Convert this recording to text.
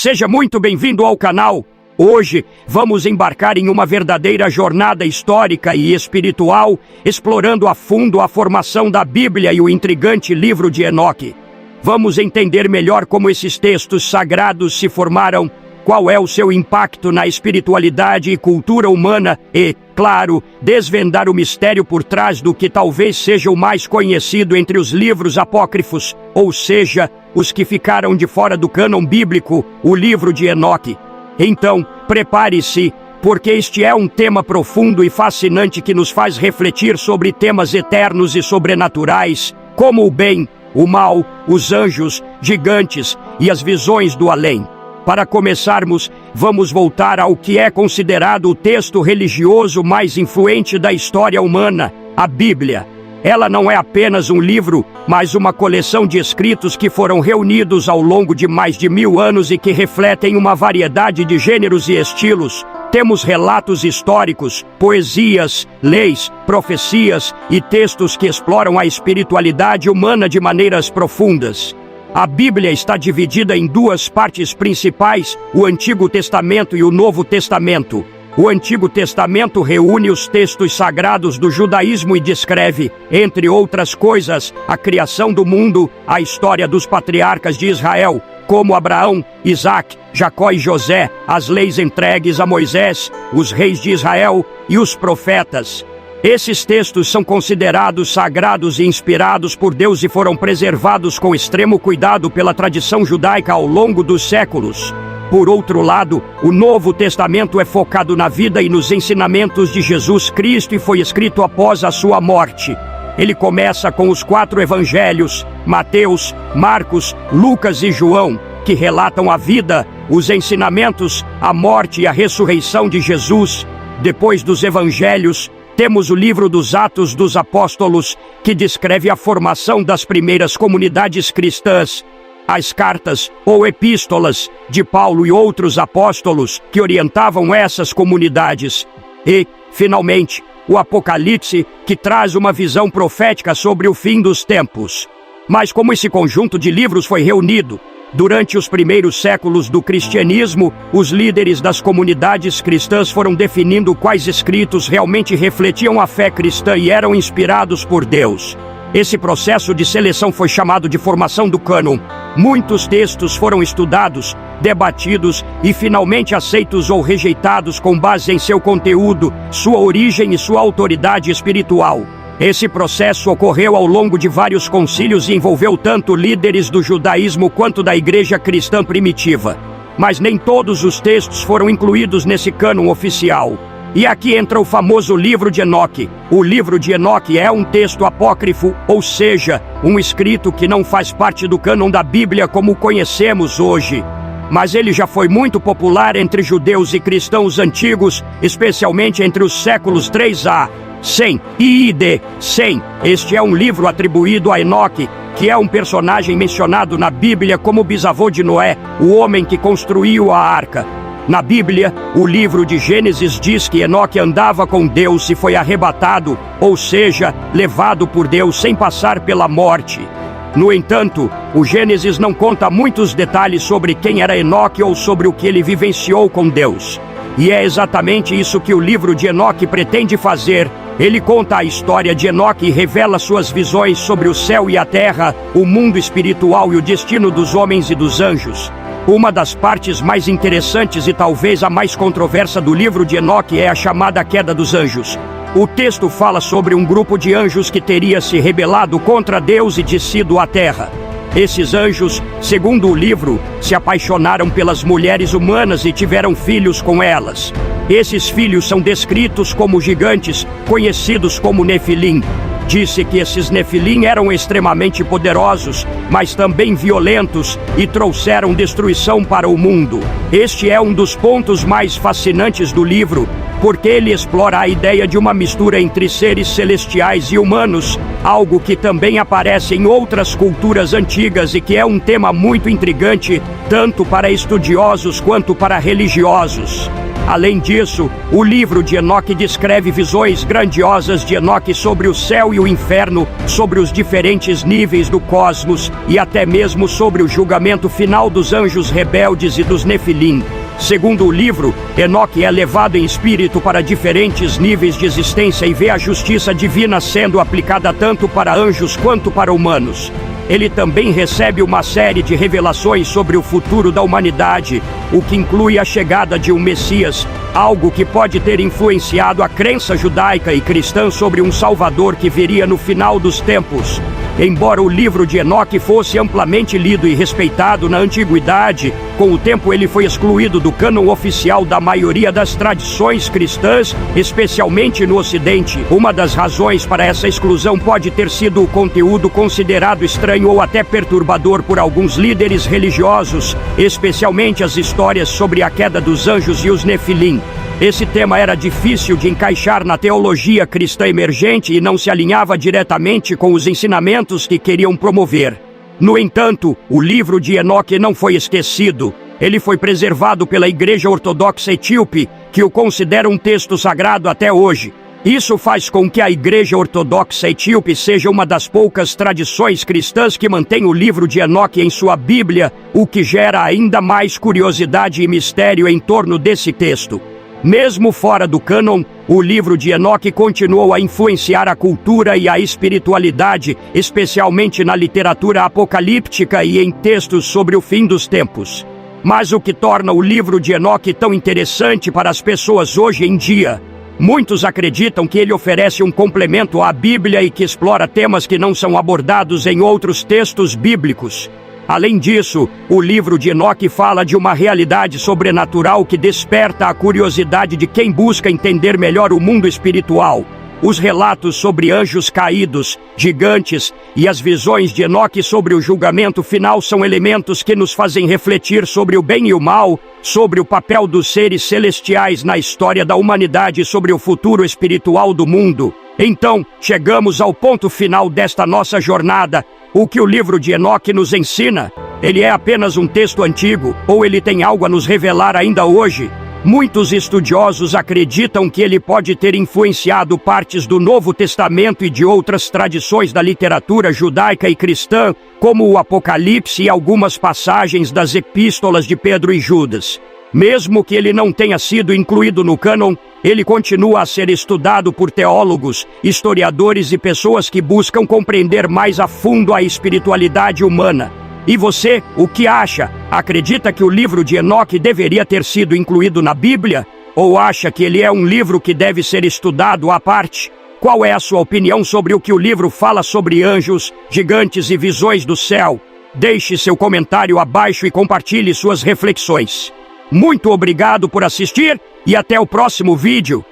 Seja muito bem-vindo ao canal. Hoje, vamos embarcar em uma verdadeira jornada histórica e espiritual, explorando a fundo a formação da Bíblia e o intrigante livro de Enoque. Vamos entender melhor como esses textos sagrados se formaram, qual é o seu impacto na espiritualidade e cultura humana e, claro, desvendar o mistério por trás do que talvez seja o mais conhecido entre os livros apócrifos, ou seja, os que ficaram de fora do cânon bíblico, o livro de Enoque. Então, prepare-se, porque este é um tema profundo e fascinante que nos faz refletir sobre temas eternos e sobrenaturais, como o bem, o mal, os anjos, gigantes e as visões do além. Para começarmos, vamos voltar ao que é considerado o texto religioso mais influente da história humana, a Bíblia. Ela não é apenas um livro, mas uma coleção de escritos que foram reunidos ao longo de mais de 1000 anos e que refletem uma variedade de gêneros e estilos. Temos relatos históricos, poesias, leis, profecias e textos que exploram a espiritualidade humana de maneiras profundas. A Bíblia está dividida em duas partes principais, o Antigo Testamento e o Novo Testamento. O Antigo Testamento reúne os textos sagrados do judaísmo e descreve, entre outras coisas, a criação do mundo, a história dos patriarcas de Israel, como Abraão, Isaac, Jacó e José, as leis entregues a Moisés, os reis de Israel e os profetas. Esses textos são considerados sagrados e inspirados por Deus e foram preservados com extremo cuidado pela tradição judaica ao longo dos séculos. Por outro lado, o Novo Testamento é focado na vida e nos ensinamentos de Jesus Cristo e foi escrito após a sua morte. Ele começa com os 4 evangelhos, Mateus, Marcos, Lucas e João, que relatam a vida, os ensinamentos, a morte e a ressurreição de Jesus. Depois dos evangelhos, temos o livro dos Atos dos Apóstolos, que descreve a formação das primeiras comunidades cristãs. As cartas, ou epístolas, de Paulo e outros apóstolos que orientavam essas comunidades. E, finalmente, o Apocalipse, que traz uma visão profética sobre o fim dos tempos. Mas como esse conjunto de livros foi reunido? Durante os primeiros séculos do cristianismo, os líderes das comunidades cristãs foram definindo quais escritos realmente refletiam a fé cristã e eram inspirados por Deus. Esse processo de seleção foi chamado de formação do cânon. Muitos textos foram estudados, debatidos e finalmente aceitos ou rejeitados com base em seu conteúdo, sua origem e sua autoridade espiritual. Esse processo ocorreu ao longo de vários concílios e envolveu tanto líderes do judaísmo quanto da igreja cristã primitiva. Mas nem todos os textos foram incluídos nesse cânon oficial. E aqui entra o famoso livro de Enoque. O livro de Enoque é um texto apócrifo, ou seja, um escrito que não faz parte do cânon da Bíblia como o conhecemos hoje. Mas ele já foi muito popular entre judeus e cristãos antigos, especialmente entre os séculos 3 a 100 e ID 100. Este é um livro atribuído a Enoque, que é um personagem mencionado na Bíblia como bisavô de Noé, o homem que construiu a arca. Na Bíblia, o livro de Gênesis diz que Enoque andava com Deus e foi arrebatado, ou seja, levado por Deus sem passar pela morte. No entanto, o Gênesis não conta muitos detalhes sobre quem era Enoque ou sobre o que ele vivenciou com Deus. E é exatamente isso que o livro de Enoque pretende fazer. Ele conta a história de Enoque e revela suas visões sobre o céu e a terra, o mundo espiritual e o destino dos homens e dos anjos. Uma das partes mais interessantes e talvez a mais controversa do livro de Enoque é a chamada queda dos anjos. O texto fala sobre um grupo de anjos que teria se rebelado contra Deus e descido à terra. Esses anjos, segundo o livro, se apaixonaram pelas mulheres humanas e tiveram filhos com elas. Esses filhos são descritos como gigantes, conhecidos como Nefilim. Disse que esses Nefilim eram extremamente poderosos, mas também violentos e trouxeram destruição para o mundo. Este é um dos pontos mais fascinantes do livro, porque ele explora a ideia de uma mistura entre seres celestiais e humanos, algo que também aparece em outras culturas antigas e que é um tema muito intrigante, tanto para estudiosos quanto para religiosos. Além disso, o livro de Enoque descreve visões grandiosas de Enoque sobre o céu e o inferno, sobre os diferentes níveis do cosmos e até mesmo sobre o julgamento final dos anjos rebeldes e dos Nefilim. Segundo o livro, Enoque é levado em espírito para diferentes níveis de existência e vê a justiça divina sendo aplicada tanto para anjos quanto para humanos. Ele também recebe uma série de revelações sobre o futuro da humanidade, o que inclui a chegada de um Messias, algo que pode ter influenciado a crença judaica e cristã sobre um Salvador que viria no final dos tempos. Embora o livro de Enoque fosse amplamente lido e respeitado na antiguidade, com o tempo ele foi excluído do cânon oficial da maioria das tradições cristãs, especialmente no Ocidente. Uma das razões para essa exclusão pode ter sido o conteúdo considerado estranho ou até perturbador por alguns líderes religiosos, especialmente as histórias sobre a queda dos anjos e os Nefilim. Esse tema era difícil de encaixar na teologia cristã emergente e não se alinhava diretamente com os ensinamentos que queriam promover. No entanto, o livro de Enoque não foi esquecido. Ele foi preservado pela Igreja Ortodoxa Etíope, que o considera um texto sagrado até hoje. Isso faz com que a Igreja Ortodoxa Etíope seja uma das poucas tradições cristãs que mantém o livro de Enoque em sua Bíblia, o que gera ainda mais curiosidade e mistério em torno desse texto. Mesmo fora do cânon, o livro de Enoque continuou a influenciar a cultura e a espiritualidade, especialmente na literatura apocalíptica e em textos sobre o fim dos tempos. Mas o que torna o livro de Enoque tão interessante para as pessoas hoje em dia? Muitos acreditam que ele oferece um complemento à Bíblia e que explora temas que não são abordados em outros textos bíblicos. Além disso, o livro de Enoque fala de uma realidade sobrenatural que desperta a curiosidade de quem busca entender melhor o mundo espiritual. Os relatos sobre anjos caídos, gigantes e as visões de Enoque sobre o julgamento final são elementos que nos fazem refletir sobre o bem e o mal, sobre o papel dos seres celestiais na história da humanidade e sobre o futuro espiritual do mundo. Então, chegamos ao ponto final desta nossa jornada. O que o livro de Enoque nos ensina? Ele é apenas um texto antigo, ou ele tem algo a nos revelar ainda hoje? Muitos estudiosos acreditam que ele pode ter influenciado partes do Novo Testamento e de outras tradições da literatura judaica e cristã, como o Apocalipse e algumas passagens das epístolas de Pedro e Judas. Mesmo que ele não tenha sido incluído no cânon, ele continua a ser estudado por teólogos, historiadores e pessoas que buscam compreender mais a fundo a espiritualidade humana. E você, o que acha? Acredita que o livro de Enoque deveria ter sido incluído na Bíblia? Ou acha que ele é um livro que deve ser estudado à parte? Qual é a sua opinião sobre o que o livro fala sobre anjos, gigantes e visões do céu? Deixe seu comentário abaixo e compartilhe suas reflexões. Muito obrigado por assistir e até o próximo vídeo.